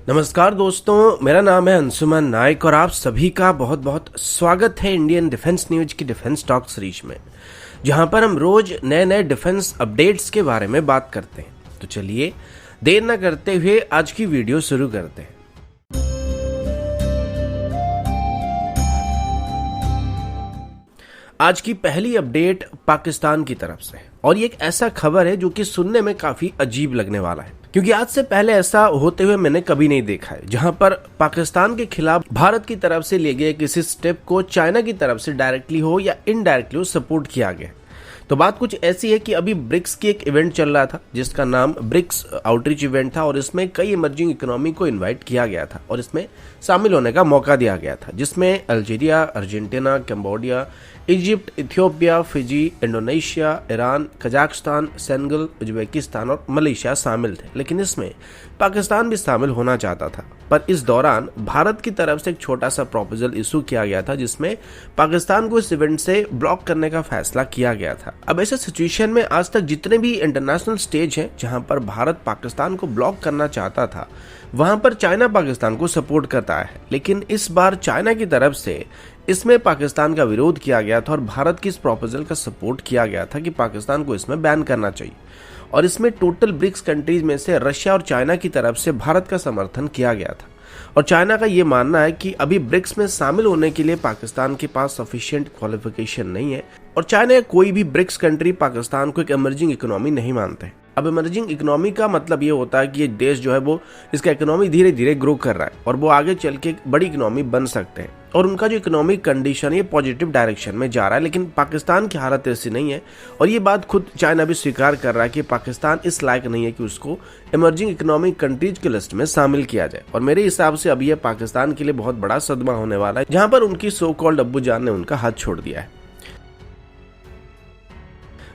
नमस्कार दोस्तों, मेरा नाम है अंशुमन नायक और आप सभी का बहुत बहुत स्वागत है इंडियन डिफेंस न्यूज की डिफेंस टॉक सीरीज में, जहां पर हम रोज नए नए डिफेंस अपडेट्स के बारे में बात करते हैं। तो चलिए देर न करते हुए आज की वीडियो शुरू करते हैं। आज की पहली अपडेट पाकिस्तान की तरफ से और ये एक ऐसा खबर है जो कि सुनने में काफी अजीब लगने वाला है, क्योंकि आज से पहले ऐसा होते हुए मैंने कभी नहीं देखा है, जहां पर पाकिस्तान के खिलाफ भारत की तरफ से लिए गए किसी स्टेप को चाइना की तरफ से डायरेक्टली हो या इनडायरेक्टली हो सपोर्ट किया गया। तो बात कुछ ऐसी है कि अभी ब्रिक्स की एक इवेंट चल रहा था जिसका नाम ब्रिक्स आउटरीच इवेंट था और इसमें कई इमर्जिंग इकोनॉमी को इनवाइट किया गया था और इसमें शामिल होने का मौका दिया गया था, जिसमें Algeria, Argentina, Cambodia, Egypt, Ethiopia, Fiji, Indonesia, Iran, Kazakhstan, Senegal, Uzbekistan और मलेशिया शामिल थे। लेकिन इसमें पाकिस्तान भी शामिल होना चाहता था, पर इस दौरान भारत की तरफ से एक छोटा सा प्रपोजल इशू किया गया था जिसमें पाकिस्तान को इस इवेंट से ब्लॉक करने का फैसला किया गया था। अब ऐसे सिचुएशन में आज तक जितने भी इंटरनेशनल स्टेज हैं जहां पर भारत पाकिस्तान को ब्लॉक करना चाहता था, वहां पर चाइना पाकिस्तान को सपोर्ट करता है। लेकिन इस बार चाइना की तरफ से इसमें पाकिस्तान का विरोध किया गया था और भारत की इस प्रपोजल का सपोर्ट किया गया था कि पाकिस्तान को इसमें बैन करना चाहिए। और इसमें टोटल ब्रिक्स कंट्रीज में से रशिया और चाइना की तरफ से भारत का समर्थन किया गया था। और चाइना का ये मानना है कि अभी ब्रिक्स में शामिल होने के लिए पाकिस्तान के पास सफिशिएंट क्वालिफिकेशन नहीं है और चाइना या कोई भी ब्रिक्स कंट्री पाकिस्तान को एक इमर्जिंग इकोनॉमी नहीं मानते हैं। अब इमर्जिंग इकोनॉमी का मतलब ये होता है कि ये देश जो है वो इसका इकोनॉमी धीरे धीरे ग्रो कर रहा है और वो आगे चल के एक बड़ी इकोनॉमी बन सकते हैं और उनका जो इकोनॉमिक कंडीशन है पॉजिटिव डायरेक्शन में जा रहा है। लेकिन पाकिस्तान की हालत ऐसी नहीं है और ये बात खुद चाइना भी स्वीकार कर रहा है कि पाकिस्तान इस लायक नहीं है कि उसको इमर्जिंग इकोनॉमिक कंट्रीज की लिस्ट में शामिल किया जाए। और मेरे हिसाब से अभी यह पाकिस्तान के लिए बहुत बड़ा सदमा होने वाला है, जहां पर उनकी सो कॉल्ड अब्बू जान ने उनका हाथ छोड़ दिया है।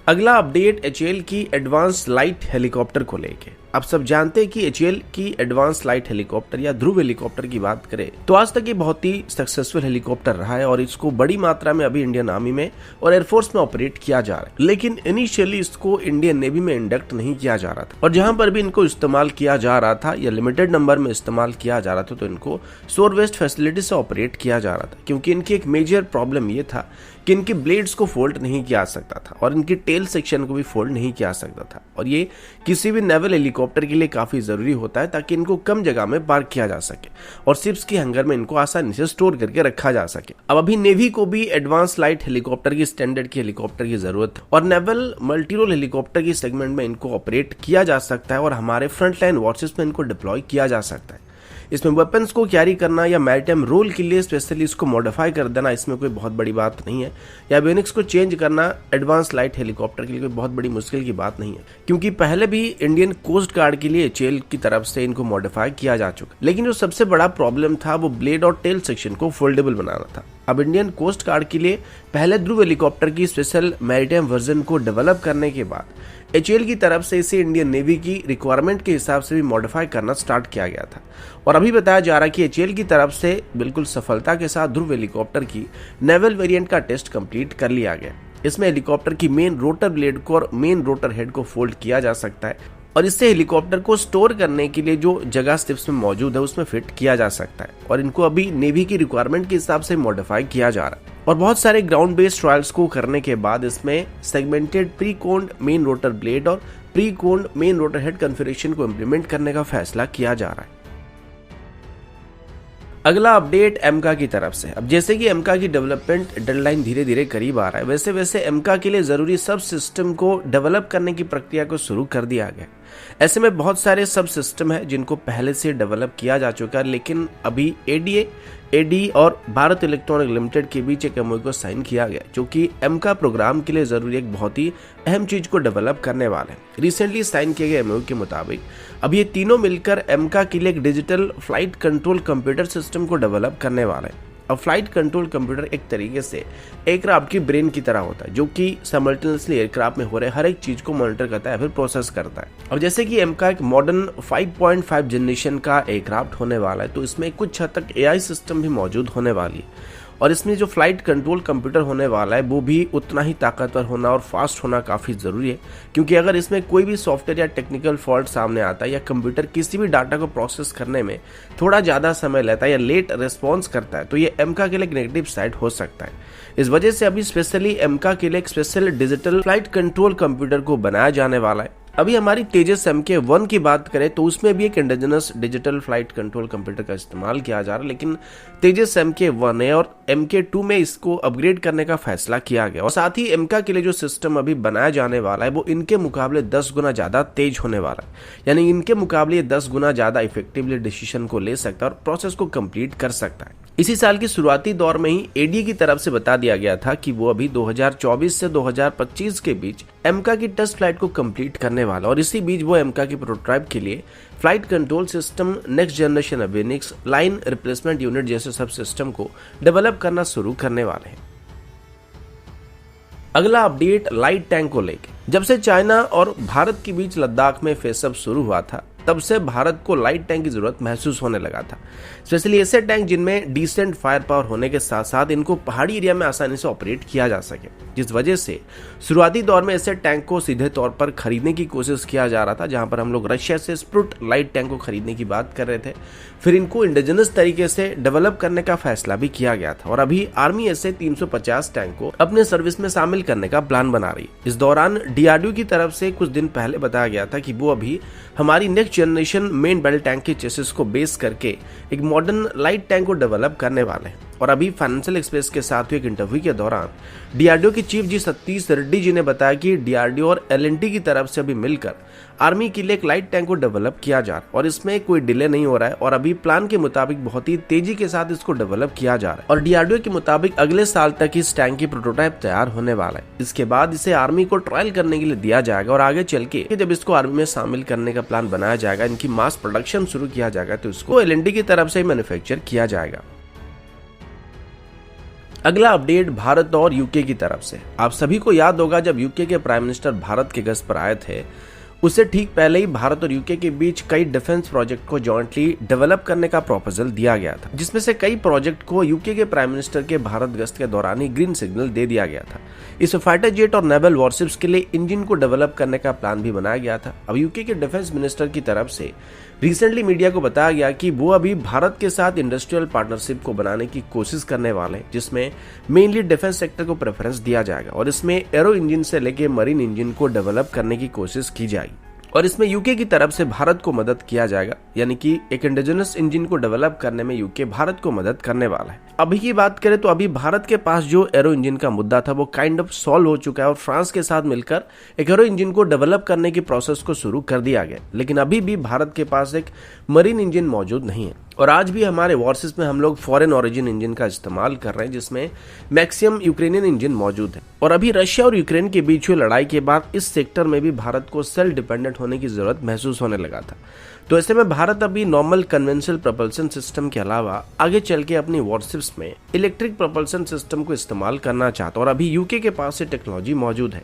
अगला अपडेट एचएएल की एडवांस लाइट हेलीकॉप्टर को लेके। आप सब जानते हैं कि एचएएल की एडवांस लाइट हेलीकॉप्टर या ध्रुव हेलीकॉप्टर की बात करें तो आज तक ये बहुत ही सक्सेसफुल हेलीकॉप्टर रहा है और इसको बड़ी मात्रा में अभी इंडियन आर्मी में और एयरफोर्स में ऑपरेट किया जा रहा है। लेकिन इनिशियली इसको इंडियन नेवी में इंडक्ट नहीं किया जा रहा था और जहां पर भी इनको इस्तेमाल किया जा रहा था या लिमिटेड नंबर में इस्तेमाल किया जा रहा था तो इनको शोर वेस्ट फैसिलिटी से ऑपरेट किया जा रहा था, क्योंकि इनकी एक मेजर प्रॉब्लम ये था कि इनकी ब्लेड्स को फोल्ड नहीं किया सकता था और इनकी टेल सेक्शन को भी फोल्ड नहीं किया सकता था। और ये किसी भी नेवल हेलीकॉप्टर के लिए काफी जरूरी होता है ताकि इनको कम जगह में पार्क किया जा सके और शिप्स की हैंगर में इनको आसानी से स्टोर करके रखा जा सके। अब अभी नेवी को भी एडवांस लाइट हेलीकॉप्टर की स्टैंडर्ड की हेलीकॉप्टर की जरूरत है और नेवल मल्टीरोल हेलीकॉप्टर की सेगमेंट में इनको ऑपरेट किया जा सकता है और हमारे फ्रंट लाइन वॉर्सेस में इनको डिप्लॉय किया जा सकता है। इसमें वेपन्स को कैरी करना या मैरिटाइम रोल के लिए स्पेशली इसको मॉडिफाई कर देना इसमें कोई बहुत बड़ी बात नहीं है, या एवियोनिक्स को चेंज करना एडवांस लाइट हेलीकॉप्टर के लिए कोई बहुत बड़ी मुश्किल की बात नहीं है, क्योंकि पहले भी इंडियन कोस्ट गार्ड के लिए एचएएल की तरफ से इनको मॉडिफाई किया जा चुका। लेकिन जो सबसे बड़ा प्रॉब्लम था वो ब्लेड और टेल सेक्शन को फोल्डेबल बनाना था। अब इंडियन कोस्ट गार्ड के लिए पहले ध्रुव हेलीकॉप्टर की स्पेशल मैरिटाइम वर्जन को डेवलप करने के बाद एचएएल की तरफ से इसे इंडियन नेवी की रिक्वायरमेंट के हिसाब से भी मॉडिफाई करना स्टार्ट किया गया था और अभी बताया जा रहा है कि एचएएल की तरफ से बिल्कुल सफलता के साथ ध्रुव हेलीकॉप्टर की नेवल वेरिएंट का टेस्ट कंप्लीट कर लिया गया। इसमें हेलीकॉप्टर की मेन रोटर ब्लेड को और मेन रोटर हेड को फोल्ड किया जा सकता है और इससे हेलीकॉप्टर को स्टोर करने के लिए जो जगह शिप्स में मौजूद है उसमें फिट किया जा सकता है और इनको अभी नेवी की रिक्वायरमेंट के हिसाब से मॉडिफाई किया जा रहा है। और बहुत सारे ग्राउंड बेस्ड ट्रायल्स को करने के बाद इसमें segmented pre coned main rotor blade और pre coned main rotor head configuration को इंप्लीमेंट करने का फैसला किया जा रहा है। अगला अपडेट एमका की तरफ से। अब जैसे कि एमका की डेवलपमेंट डेडलाइन धीरे धीरे करीब आ रहा है, वैसे वैसे एमका के लिए जरूरी सब सिस्टम को डेवलप करने की प्रक्रिया को शुरू कर दिया गया। ऐसे में बहुत सारे सब सिस्टम है जिनको पहले से डेवलप किया जा चुका है, लेकिन अभी एडी और भारत इलेक्ट्रॉनिक लिमिटेड के बीच एक एमओयू को साइन किया गया जो कि एमका प्रोग्राम के लिए जरूरी एक बहुत ही अहम चीज को डेवलप करने वाले हैं। रिसेंटली साइन किए गए एमओयू के मुताबिक अब ये तीनों मिलकर एमका के लिए एक digital flight control computer system को डेवलप करने वाले हैं। अब फ्लाइट कंट्रोल कंप्यूटर एक तरीके से एयरक्राफ्ट की ब्रेन की तरह होता है जो कि साइमल्टेनियसली एयरक्राफ्ट में हो रहे हर एक चीज को मॉनिटर करता है फिर प्रोसेस करता है। अब जैसे कि एमका एक मॉडर्न 5.5 जनरेशन का एयरक्राफ्ट होने वाला है तो इसमें कुछ हद तक एआई सिस्टम भी मौजूद होने वाली है और इसमें जो फ्लाइट कंट्रोल कंप्यूटर होने वाला है वो भी उतना ही ताकतवर होना और फास्ट होना काफ़ी ज़रूरी है, क्योंकि अगर इसमें कोई भी सॉफ्टवेयर या टेक्निकल फॉल्ट सामने आता है या कंप्यूटर किसी भी डाटा को प्रोसेस करने में थोड़ा ज़्यादा समय लेता है या लेट रिस्पॉन्स करता है तो ये एमका के लिए एक नेगेटिव साइड हो सकता है। इस वजह से अभी स्पेशली एमका के लिए एक special digital flight control computer को बनाया जाने वाला है। अभी हमारी तेजस MK1 की बात करें तो उसमें भी एक indigenous digital flight control computer का इस्तेमाल किया जा रहा है, लेकिन तेजस MK1 है और MK2 में इसको अपग्रेड करने का फैसला किया गया। और साथ ही एमका के लिए जो सिस्टम अभी बनाया जाने वाला है वो इनके मुकाबले 10 गुना ज्यादा तेज होने वाला है, यानी इनके मुकाबले 10 गुना ज्यादा इफेक्टिवली डिसीजन को ले सकता है और प्रोसेस को कंप्लीट कर सकता है। इसी साल की शुरुआती दौर में ही एडी की तरफ से बता दिया गया था कि वो अभी 2024 से 2025 के बीच एमका की टेस्ट फ्लाइट को कंप्लीट करने वाला, और इसी बीच वो एमका की प्रोटोटाइप के लिए flight control system, next generation avionics, line replacement unit जैसे सब सिस्टम को डेवलप करना शुरू करने वाले हैं। अगला अपडेट लाइट टैंक को लेकर। जब से चाइना और भारत के बीच लद्दाख में फेसअप शुरू हुआ था तब से भारत को लाइट टैंक की जरूरत महसूस होने लगा था, स्पेशली ऐसे टैंक जिनमें डिसेंट फायर पावर होने के साथ साथ इनको पहाड़ी एरिया में आसानी से ऑपरेट किया जा सके, जिस वजह से शुरुआती दौर में ऐसे टैंक को सीधे तौर पर खरीदने की कोशिश किया जा रहा था, जहां पर हम लोग रशिया से स्प्रुट लाइट टैंक को खरीदने की बात कर रहे थे। फिर इनको इंडिजिनस तरीके से डेवलप करने का फैसला भी किया गया था और अभी आर्मी ऐसे 350 टैंक को अपने सर्विस में शामिल करने का प्लान बना रही है। इस दौरान DRDO की तरफ से कुछ दिन पहले बताया गया था कि वो अभी हमारी next generation main battle tank के चेसिस को बेस करके एक मॉडर्न लाइट टैंक को डेवलप करने वाले हैं। और अभी फाइनेंशियल एक्सप्रेस के साथ हुए एक इंटरव्यू के दौरान DRDO के चीफ जी सतीश रेड्डी जी ने बताया कि DRDO और LNT की तरफ से अभी मिलकर आर्मी के लिए एक लाइट टैंक को डेवलप किया जा रहा है और इसमें कोई डिले नहीं हो रहा है और अभी प्लान के मुताबिक बहुत ही तेजी के साथ इसको डेवलप किया जा रहा है। और DRDO के मुताबिक अगले साल तक इस टैंक की प्रोटोटाइप तैयार होने वाला है। इसके बाद इसे आर्मी को ट्रायल करने के लिए दिया जाएगा और आगे चल के जब इसको आर्मी में शामिल करने का प्लान बनाया जाएगा, इनकी मास प्रोडक्शन शुरू किया जाएगा तो इसको LNT की तरफ से मैन्युफैक्चर किया जाएगा। अगला अपडेट भारत और यूके की तरफ से। आप सभी को याद होगा जब यूके के प्राइम मिनिस्टर भारत के गस्त पर आए थे उससे ठीक पहले ही भारत और यूके के बीच कई डिफेंस प्रोजेक्ट को जॉइंटली डेवलप करने का प्रपोजल दिया गया था, जिसमें से कई प्रोजेक्ट को यूके के प्राइम मिनिस्टर के भारत गस्त के दौरान ही ग्रीन सिग्नल दे दिया गया था। इस फाइटर जेट और नेवल वॉरशिप्स के लिए इंजन को डेवलप करने का प्लान भी बनाया गया था। अब यूके के डिफेंस मिनिस्टर की तरफ से रिसेंटली मीडिया को बताया गया कि वो अभी भारत के साथ इंडस्ट्रियल पार्टनरशिप को बनाने की कोशिश करने वाले हैं, जिसमें मेनली डिफेंस सेक्टर को प्रेफरेंस दिया जाएगा और इसमें एरो इंजन से लेके मरीन इंजन को डेवलप करने की कोशिश की जाएगी और इसमें यूके की तरफ से भारत को मदद किया जाएगा, यानी कि एक इंडिजिनस इंजन को डेवलप करने में यूके भारत को मदद करने वाला है। अभी की बात करें तो अभी भारत के पास जो एरो इंजन का मुद्दा था वो काइंड ऑफ सॉल्व हो चुका है और फ्रांस के साथ मिलकर एक एरो इंजन को डेवलप करने की प्रोसेस को शुरू कर दिया गया, लेकिन अभी भी भारत के पास एक मरीन इंजन मौजूद नहीं है और आज भी हमारे वॉरशिप्स में हम लोग फॉरेन ओरिजिन इंजन का इस्तेमाल कर रहे हैं, जिसमें मैक्सिमम यूक्रेनियन इंजन मौजूद है। और अभी रशिया और यूक्रेन के बीच हुई लड़ाई के बाद इस सेक्टर में भी भारत को सेल्फ डिपेंडेंट होने की जरूरत महसूस होने लगा था। तो ऐसे में भारत अभी नॉर्मल कन्वेंशनल प्रोपल्सन सिस्टम के अलावा आगे चल के अपनी वॉरशिप्स में इलेक्ट्रिक प्रोपल्सन सिस्टम को इस्तेमाल करना चाहता और अभी यूके के पास ये टेक्नोलॉजी मौजूद है।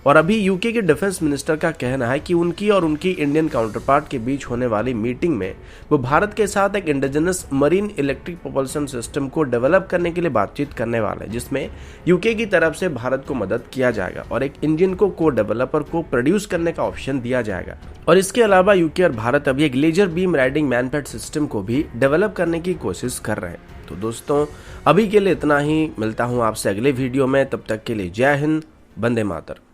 और अभी यूके के डिफेंस मिनिस्टर का कहना है कि उनकी और उनकी इंडियन काउंटरपार्ट के बीच होने वाली मीटिंग में वो भारत के साथ एक indigenous marine electric propulsion system को डेवलप करने के लिए बातचीत करने वाले हैं, जिसमें यूके की तरफ से भारत को मदद किया जाएगा और एक इंजन को डेवलपर को प्रोड्यूस करने का ऑप्शन दिया जाएगा। और इसके अलावा यूके और भारत अभी एक laser beam riding MANPAD system को भी डेवलप करने की कोशिश कर रहे हैं। तो दोस्तों अभी के लिए इतना ही, मिलता हूँ आपसे अगले वीडियो में, तब तक के लिए जय हिंद, वंदे मातरम।